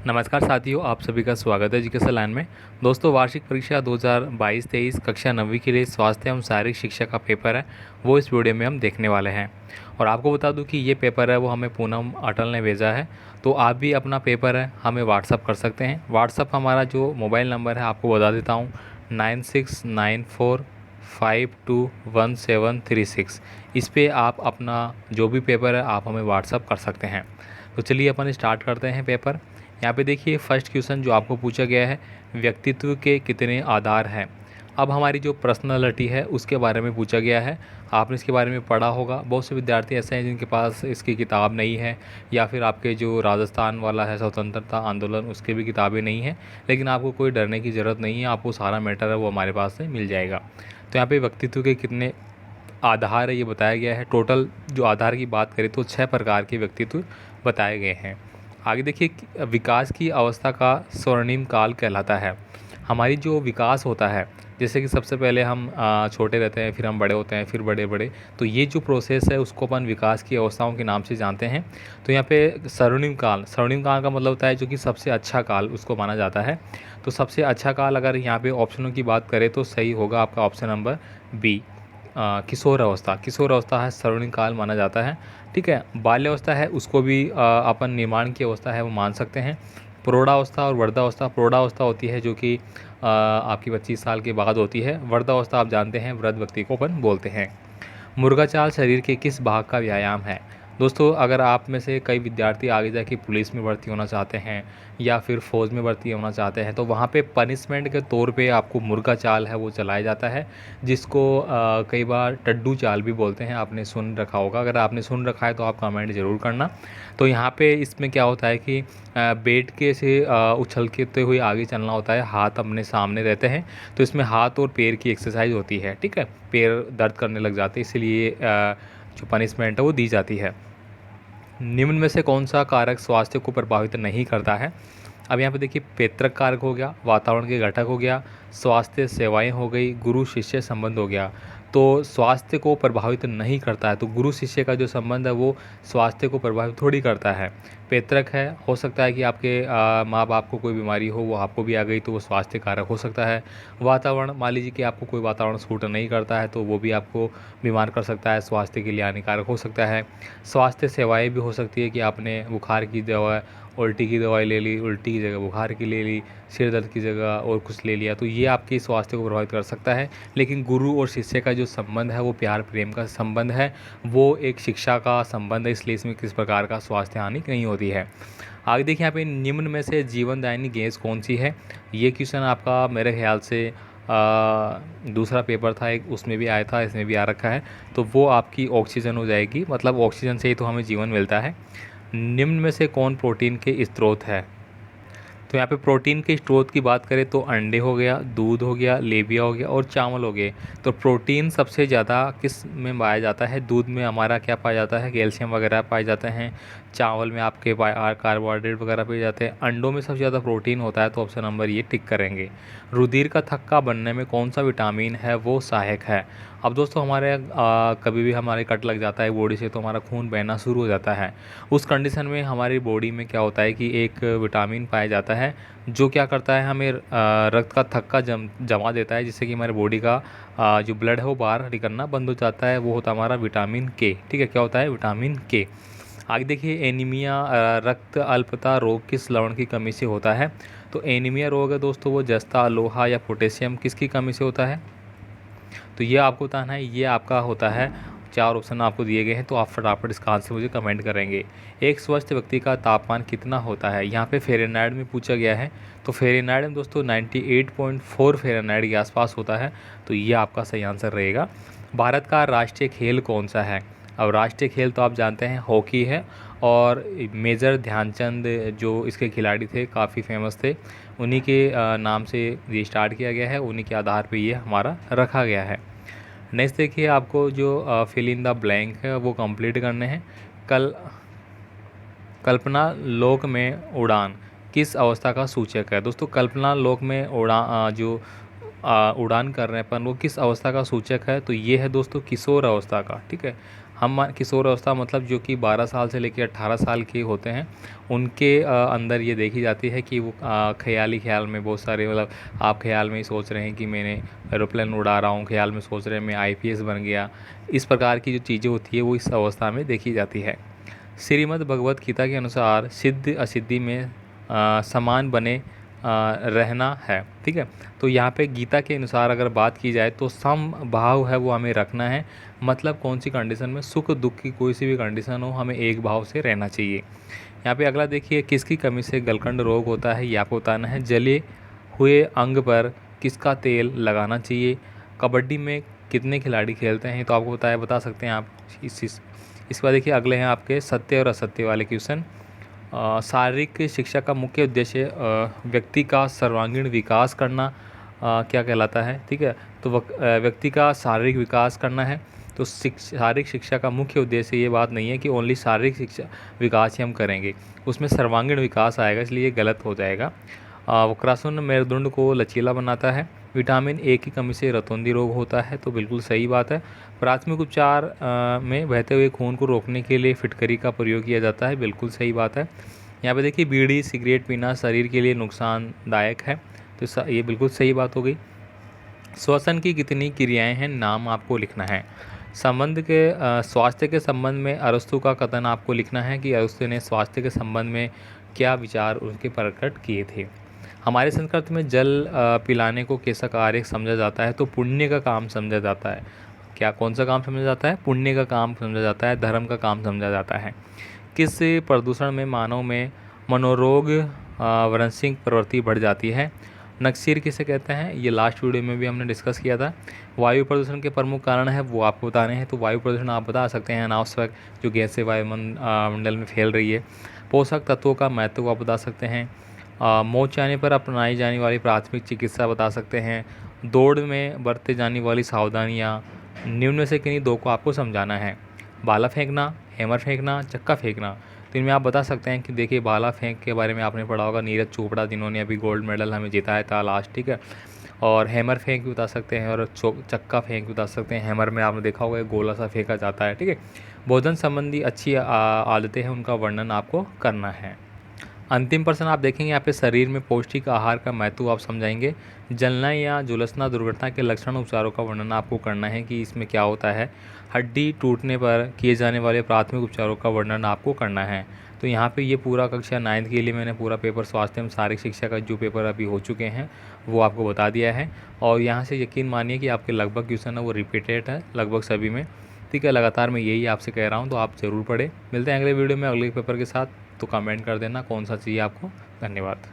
नमस्कार साथियों, आप सभी का स्वागत है एजुकेशन लाइन में। दोस्तों, वार्षिक परीक्षा 2022-23 कक्षा 9वीं के लिए स्वास्थ्य एवं शारीरिक शिक्षा का पेपर है, वो इस वीडियो में हम देखने वाले हैं। और आपको बता दूं कि ये पेपर है वो हमें पूनम अटल ने भेजा है, तो आप भी अपना पेपर है हमें व्हाट्सअप कर सकते हैं। व्हाट्सअप हमारा जो मोबाइल नंबर है आपको बता देता हूँ, 9694521736। इस पर आप अपना जो भी पेपर है आप हमें व्हाट्सअप कर सकते हैं। तो चलिए अपन स्टार्ट करते हैं पेपर। यहाँ पे देखिए फर्स्ट क्वेश्चन जो आपको पूछा गया है, व्यक्तित्व के कितने आधार हैं। अब हमारी जो पर्सनालिटी है उसके बारे में पूछा गया है। आपने इसके बारे में पढ़ा होगा। बहुत से विद्यार्थी ऐसे हैं जिनके पास इसकी किताब नहीं है, या फिर आपके जो राजस्थान वाला है स्वतंत्रता आंदोलन उसके भी किताबें नहीं हैं। लेकिन आपको कोई डरने की ज़रूरत नहीं है, आपको सारा मैटर है वो हमारे पास से मिल जाएगा। तो यहाँ पे व्यक्तित्व के कितने आधार है ये बताया गया है। टोटल जो आधार की बात करें तो 6 प्रकार के व्यक्तित्व बताए गए हैं। आगे देखिए, विकास की अवस्था का स्वर्णिम काल कहलाता है। हमारी जो विकास होता है, जैसे कि सबसे पहले हम छोटे रहते हैं, फिर हम बड़े होते हैं, फिर बड़े बड़े, तो ये जो प्रोसेस है उसको अपन विकास की अवस्थाओं के नाम से जानते हैं। तो यहाँ पे स्वर्णिम काल का मतलब होता है जो कि सबसे अच्छा काल उसको माना जाता है। तो सबसे अच्छा काल अगर यहाँ पे ऑप्शनों की बात करें तो सही होगा आपका ऑप्शन नंबर बी, किशोर अवस्था है स्वर्णिम काल माना जाता है। ठीक है, बाल्यावस्था है उसको भी अपन निर्माण की अवस्था है वो मान सकते हैं। प्रौढ़ावस्था और वृद्धावस्था, प्रौढ़ावस्था होती है जो कि आपकी 25 साल के बाद होती है। वृद्धावस्था आप जानते हैं वृद्ध व्यक्ति को अपन बोलते हैं। मुर्गा चाल शरीर के किस भाग का व्यायाम है। दोस्तों, अगर आप में से कई विद्यार्थी आगे जाके पुलिस में भर्ती होना चाहते हैं या फिर फौज में भर्ती होना चाहते हैं, तो वहाँ पे पनिशमेंट के तौर पे आपको मुर्गा चाल है वो चलाया जाता है, जिसको कई बार टड्डू चाल भी बोलते हैं। आपने सुन रखा होगा, अगर आपने सुन रखा है तो आप कमेंट ज़रूर करना। तो यहाँ पे इसमें क्या होता है कि बैठ के से उछलते हुए आगे चलना होता है, हाथ अपने सामने रहते हैं। तो इसमें हाथ और पैर की एक्सरसाइज होती है। ठीक है, पैर दर्द करने लग जाते हैं, इसलिए जो पनिशमेंट है वो दी जाती है। निम्न में से कौन सा कारक स्वास्थ्य को प्रभावित नहीं करता है। अब यहाँ पे देखिए, पैतृक कारक हो गया, वातावरण के घटक हो गया, स्वास्थ्य सेवाएं हो गई, गुरु शिष्य संबंध हो गया। तो स्वास्थ्य को प्रभावित नहीं करता है, तो गुरु शिष्य का जो संबंध है वो स्वास्थ्य को प्रभावित थोड़ी करता है। पैतृक है, हो सकता है कि आपके माँ बाप को कोई बीमारी हो वो आपको भी आ गई तो वो स्वास्थ्य कारक हो सकता है। वातावरण, मान लीजिए कि आपको कोई वातावरण सूट नहीं करता है तो वो भी आपको बीमार कर सकता है, स्वास्थ्य के लिए हानिकारक हो सकता है। स्वास्थ्य सेवाएं भी हो सकती है कि आपने बुखार की दवा, उल्टी की दवाई ले ली, उल्टी की जगह बुखार की ले ली, सिर दर्द की जगह और कुछ ले लिया, तो ये आपके स्वास्थ्य को प्रभावित कर सकता है। लेकिन गुरु और शिष्य का जो संबंध है वो प्यार प्रेम का संबंध है, वो एक शिक्षा का संबंध है, इसलिए इसमें किस प्रकार का स्वास्थ्य हानि नहीं होती है। आगे देखिए, यहाँ पे निम्न में से जीवनदायिनी गैस कौन सी है। ये क्वेश्चन आपका मेरे ख्याल से दूसरा पेपर था एक, उसमें भी आया था, इसमें भी आ रखा है। तो वो आपकी ऑक्सीजन हो जाएगी, मतलब ऑक्सीजन से ही तो हमें जीवन मिलता है। निम्न में से कौन प्रोटीन के स्रोत है। तो यहाँ पे प्रोटीन के स्रोत की बात करें तो अंडे हो गया, दूध हो गया, लेबिया हो गया और चावल हो गए। तो प्रोटीन सबसे ज़्यादा किस में पाया जाता है। दूध में हमारा क्या पाया जाता है, कैल्शियम वगैरह पाए जाते हैं। चावल में आपके कार्बोहाइड्रेट वगैरह पाए जाते हैं। अंडों में सबसे ज़्यादा प्रोटीन होता है, तो ऑप्शन नंबर ये टिक करेंगे। रुधिर का थक्का बनने में कौन सा विटामिन है वो सहायक है। अब दोस्तों, हमारे कभी भी हमारे कट लग जाता है बॉडी से तो हमारा खून बहना शुरू हो जाता है। उस कंडीशन में हमारी बॉडी में क्या होता है कि एक विटामिन पाया जाता है जो क्या करता है, हमें रक्त का थक्का जमा देता है, जिससे कि हमारे बॉडी का जो ब्लड है वो बाहर निकलना बंद हो जाता है। वो होता है हमारा विटामिन के। ठीक है, क्या होता है, विटामिन के। आगे देखिए, एनीमिया रक्त अल्पता रोग किस लवण की कमी से होता है। तो एनीमिया रोग है दोस्तों वो जस्ता, लोहा या पोटेशियम किसकी कमी से होता है। तो ये आपको बताना है, ये आपका होता है। 4 ऑप्शन आपको दिए गए हैं, तो आप फटाफट इसका आंसर मुझे कमेंट करेंगे। एक स्वस्थ व्यक्ति का तापमान कितना होता है। यहाँ पे फ़ारेनहाइट में पूछा गया है, तो फ़ारेनहाइट में दोस्तों 98.4 फ़ारेनहाइट के आसपास होता है। तो ये आपका सही आंसर रहेगा। भारत का राष्ट्रीय खेल कौन सा है। अब राष्ट्रीय खेल तो आप जानते हैं हॉकी है, और मेजर ध्यानचंद जो इसके खिलाड़ी थे काफ़ी फेमस थे, उन्हीं के नाम से ये स्टार्ट किया गया है, उन्हीं के आधार पे ये हमारा रखा गया है। नेक्स्ट देखिए, आपको जो फिल इन द ब्लैंक है वो कंप्लीट करने हैं। कल कल्पना लोक में उड़ान किस अवस्था का सूचक है। दोस्तों, कल्पना लोक में उड़ान कर रहे हैं अपन, वो किस अवस्था का सूचक है। तो ये है दोस्तों किशोर अवस्था का। ठीक है, हम किशोर अवस्था मतलब जो कि 12 साल से लेकर 18 साल के होते हैं, उनके अंदर ये देखी जाती है कि वो ख्याली ख्याल में बहुत सारे मतलब आप ख्याल में ही सोच रहे हैं कि मैंने एरोप्लेन उड़ा रहा हूँ, ख्याल में सोच रहे हैं मैं आईपीएस बन गया। इस प्रकार की जो चीज़ें होती है वो इस अवस्था में देखी जाती है। श्रीमद् भगवत गीता के अनुसार सिद्ध असिद्धि में समान बने रहना है। ठीक है, तो यहाँ पे गीता के अनुसार अगर बात की जाए तो सम भाव है वो हमें रखना है। मतलब कौन सी कंडीशन में, सुख दुख की कोई सी भी कंडीशन हो, हमें एक भाव से रहना चाहिए। यहाँ पे अगला देखिए, किसकी कमी से गलकंड रोग होता है, ये आपको बताना है। जले हुए अंग पर किसका तेल लगाना चाहिए। कबड्डी में कितने खिलाड़ी खेलते हैं, तो आपको बता सकते हैं आप इसके बाद देखिए अगले हैं आपके सत्य और असत्य वाले क्वेश्चन। शारीरिक शिक्षा का मुख्य उद्देश्य व्यक्ति का सर्वांगीण विकास करना क्या कहलाता है। ठीक है, तो व्यक्ति का शारीरिक विकास करना है। तो शारीरिक शिक्षा का मुख्य उद्देश्य ये बात नहीं है कि ओनली शारीरिक शिक्षा विकास ही हम करेंगे, उसमें सर्वांगीण विकास आएगा, इसलिए गलत हो जाएगा। वक्रासन मेरुदंड को लचीला बनाता है। विटामिन ए की कमी से रतौंधी रोग होता है, तो बिल्कुल सही बात है। प्राथमिक उपचार में बहते हुए खून को रोकने के लिए फिटकरी का प्रयोग किया जाता है, बिल्कुल सही बात है। यहाँ पे देखिए बीड़ी सिगरेट पीना शरीर के लिए नुकसानदायक है, तो ये बिल्कुल सही बात हो गई। श्वसन की कितनी क्रियाएं हैं, नाम आपको लिखना है। संबंध के स्वास्थ्य के संबंध में अरस्तु का कथन आपको लिखना है कि अरस्तु ने स्वास्थ्य के संबंध में क्या विचार उनके प्रकट किए थे। हमारे संस्कृति में जल पिलाने को कैसा कार्य समझा जाता है, तो पुण्य का काम समझा जाता है। क्या कौन सा काम समझा जाता है, पुण्य का काम समझा जाता है, धर्म का काम समझा जाता है। किस प्रदूषण में मानव में मनोरोग वृंशिक प्रवृत्ति बढ़ जाती है। नक्सीर किसे कहते हैं, ये लास्ट वीडियो में भी हमने डिस्कस किया था। वायु प्रदूषण के प्रमुख कारण है वो आपको बताने हैं, तो वायु प्रदूषण आप बता सकते हैं अनावश्यक जो गैसें वायुमंडल में फैल रही है। पोषक तत्वों का महत्व आप बता सकते हैं। मौत जाने पर अपनाई जाने वाली प्राथमिक चिकित्सा बता सकते हैं। दौड़ में बरते जाने वाली सावधानियाँ, निम्न में से किन्हीं दो को आपको समझाना है। भाला फेंकना, हैमर फेंकना, चक्का फेंकना। तो इनमें आप बता सकते हैं कि देखिए भाला फेंक के बारे में आपने पढ़ा होगा, नीरज चोपड़ा जिन्होंने अभी गोल्ड मेडल हमें जिताया था लास्ट। ठीक है, और हैमर फेंक भी बता सकते हैं और चक्का फेंक भी बता सकते हैं। हैमर में आपने देखा होगा गोला सा फेंका जाता है। ठीक है, भोजन संबंधी अच्छी आदतें हैं, उनका वर्णन आपको करना है। अंतिम प्रश्न आप देखेंगे यहाँ पे शरीर में पौष्टिक आहार का महत्व आप समझाएंगे। जलना या झुलसना दुर्घटना के लक्षण उपचारों का वर्णन आपको करना है कि इसमें क्या होता है। हड्डी टूटने पर किए जाने वाले प्राथमिक उपचारों का वर्णन आपको करना है। तो यहाँ पे ये पूरा कक्षा 9th के लिए मैंने पूरा पेपर स्वास्थ्य एवं शारीरिक शिक्षा का जो पेपर अभी हो चुके हैं वो आपको बता दिया है। और यहाँ से यकीन मानिए कि आपके लगभग क्वेश्चन है वो रिपीटेड है लगभग सभी में। ठीक है, लगातार मैं यही आपसे कह रहा हूँ, तो आप ज़रूर पढ़ें। मिलते हैं अगले वीडियो में अगले पेपर के साथ, तो कमेंट कर देना कौन सा चाहिए आपको। धन्यवाद।